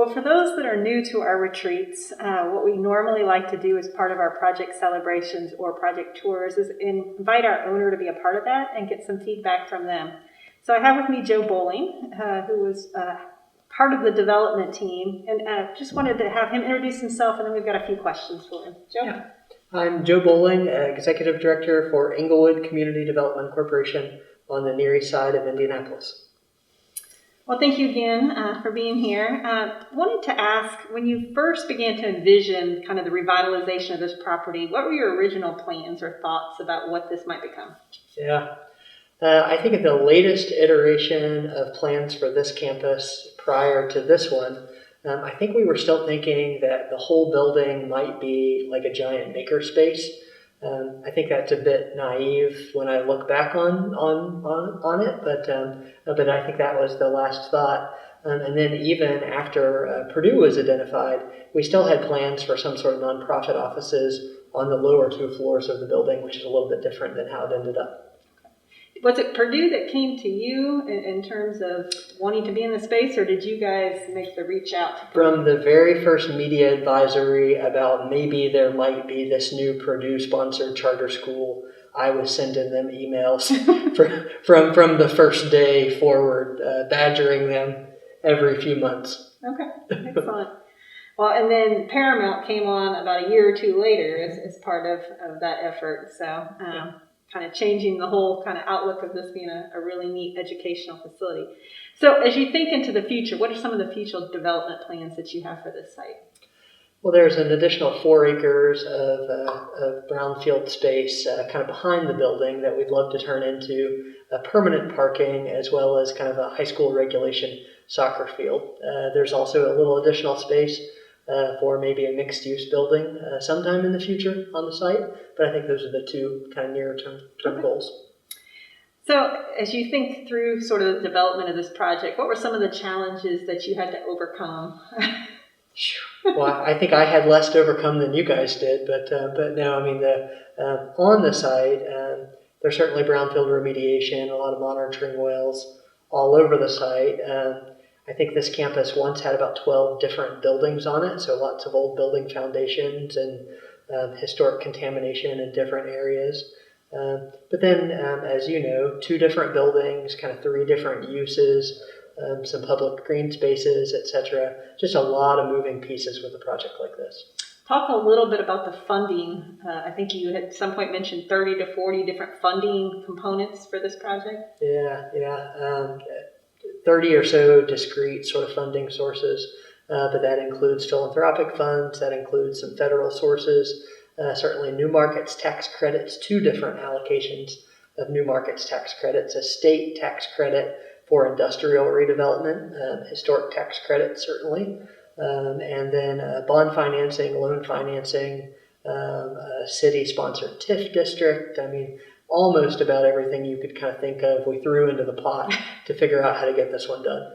Well, for those that are new to our retreats, what we normally like to do as part of our project celebrations or project tours is invite our owner to be a part of that and get some feedback from them. So I have with me Joe Bowling, who was part of the development team, and just wanted to have him introduce himself, and then we've got a few questions for him. Joe? Yeah. I'm Joe Bowling, Executive Director for Englewood Community Development Corporation on the Near East Side of Indianapolis. Well, thank you again for being here. Wanted to ask, when you first began to envision kind of the revitalization of this property, what were your original plans or thoughts about what this might become? Yeah, I think in the latest iteration of plans for this campus prior to this one, I think we were still thinking that the whole building might be like a giant makerspace. I think that's a bit naive when I look back on it, but I think that was the last thought. And then even after Purdue was identified, we still had plans for some sort of nonprofit offices on the lower 2 floors of the building, which is a little bit different than how it ended up. Was it Purdue that came to you in terms of wanting to be in the space, or did you guys make the reach out to Purdue? From the very first media advisory about maybe there might be this new Purdue-sponsored charter school, I was sending them emails from the first day forward, badgering them every few months. Okay, excellent. Well, and then Paramount came on about a year or two later as part of that effort, so kind of changing the whole kind of outlook of this being a really neat educational facility. So as you think into the future, what are some of the future development plans that you have for this site? Well, there's an additional 4 acres of brownfield space kind of behind the building that we'd love to turn into permanent parking as well as kind of a high school regulation soccer field. There's also a little additional space for maybe a mixed-use building sometime in the future on the site, but I think those are the 2 kind of near-term goals. So as you think through sort of the development of this project, what were some of the challenges that you had to overcome? Well, I think I had less to overcome than you guys did, but no, I mean, on the site, there's certainly brownfield remediation, a lot of monitoring wells all over the site. I think this campus once had about 12 different buildings on it, so lots of old building foundations and historic contamination in different areas. But then, as you know, 2 different buildings, kind of 3 different uses, some public green spaces, etc. Just a lot of moving pieces with a project like this. Talk a little bit about the funding. I think you had at some point mentioned 30 to 40 different funding components for this project. Yeah. 30 or so discrete sort of funding sources, but that includes philanthropic funds, that includes some federal sources, certainly New Markets tax credits, 2 different allocations of New Markets tax credits, a state tax credit for industrial redevelopment, historic tax credit certainly, and then bond financing, loan financing, a city-sponsored TIF district. I mean, almost about everything you could kind of think of, we threw into the pot to figure out how to get this one done.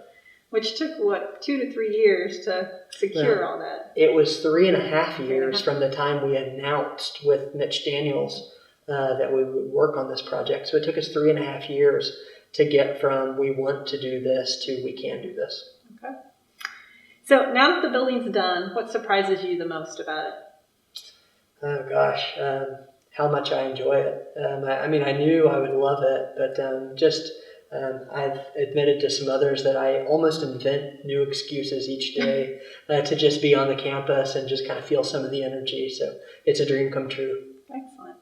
Which took, 2 to 3 years to secure all that? It was 3.5 years from the time we announced with Mitch Daniels that we would work on this project. So it took us 3.5 years to get from we want to do this to we can do this. Okay. So now that the building's done, what surprises you the most about it? Oh gosh, how much I enjoy it. I mean, I knew I would love it, but I've admitted to some others that I almost invent new excuses each day to just be on the campus and just kind of feel some of the energy. So it's a dream come true. Excellent.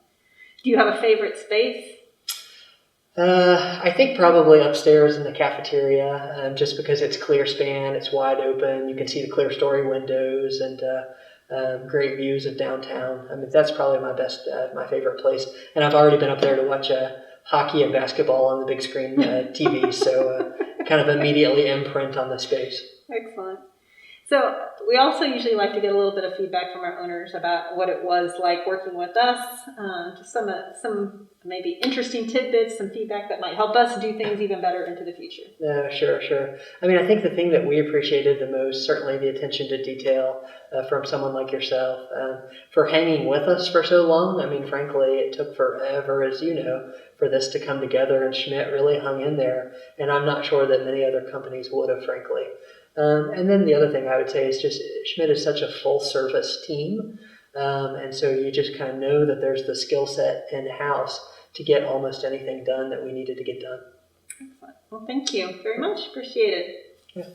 Do you have a favorite space? I think probably upstairs in the cafeteria, just because it's clear span, it's wide open, you can see the clear story windows and great views of downtown. I mean, that's probably my favorite place. And I've already been up there to watch hockey and basketball on the big screen TV, so kind of immediately imprint on the space. Excellent. So we also usually like to get a little bit of feedback from our owners about what it was like working with us, just some maybe interesting tidbits, some feedback that might help us do things even better into the future. Yeah, sure. I mean, I think the thing that we appreciated the most, certainly the attention to detail from someone like yourself, for hanging with us for so long. I mean, frankly, it took forever, as you know, for this to come together, and Schmidt really hung in there, and I'm not sure that many other companies would have, frankly. And then the other thing I would say is just Schmidt is such a full service team. And so you just kind of know that there's the skill set in-house to get almost anything done that we needed to get done. Excellent. Well, thank you very much. Appreciate it. Yeah.